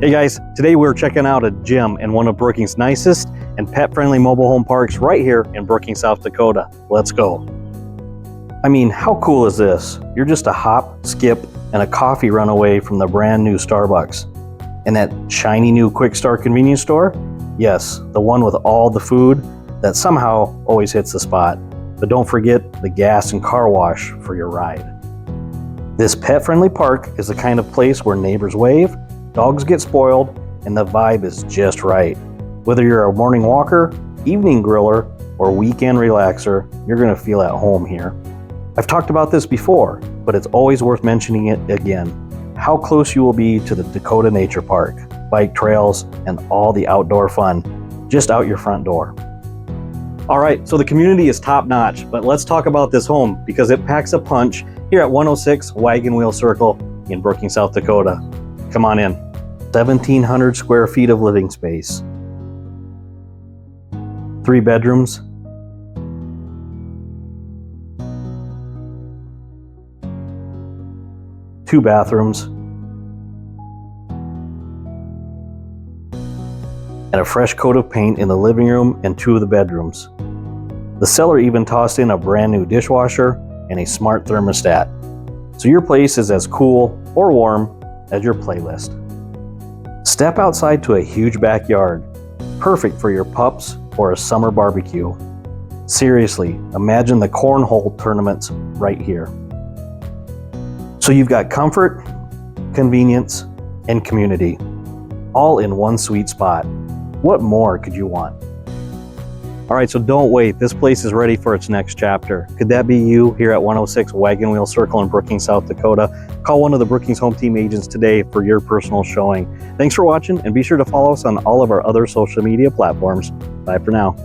Hey guys, today we're checking out a gym in one of Brookings' nicest and pet-friendly mobile home parks right here in Brookings, South Dakota. Let's go. I mean, how cool is this? You're just a hop, skip, and a coffee run away from the brand new Starbucks. And that shiny new Quick Start convenience store? Yes, the one with all the food that somehow always hits the spot. But don't forget the gas and car wash for your ride. This pet-friendly park is the kind of place where neighbors wave, dogs get spoiled, and the vibe is just right. Whether you're a morning walker, evening griller, or weekend relaxer, you're gonna feel at home here. I've talked about this before, but it's always worth mentioning it again. How close you will be to the Dakota Nature Park, bike trails, and all the outdoor fun, just out your front door. All right, so the community is top notch, but let's talk about this home because it packs a punch here at 106 Wagon Wheel Circle in Brookings, South Dakota. Come on in. 1,700 square feet of living space. 3 bedrooms. 2 bathrooms. And a fresh coat of paint in the living room and 2 of the bedrooms. The seller even tossed in a brand new dishwasher and a smart thermostat. So your place is as cool or warm as your playlist. Step outside to a huge backyard, perfect for your pups or a summer barbecue. Seriously, imagine the cornhole tournaments right here. So you've got comfort, convenience, and community, all in one sweet spot. What more could you want? All right, so don't wait. This place is ready for its next chapter. Could that be you here at 106 Wagon Wheel Circle in Brookings, South Dakota? Call one of the Brookings Home Team agents today for your personal showing. Thanks for watching, and be sure to follow us on all of our other social media platforms. Bye for now.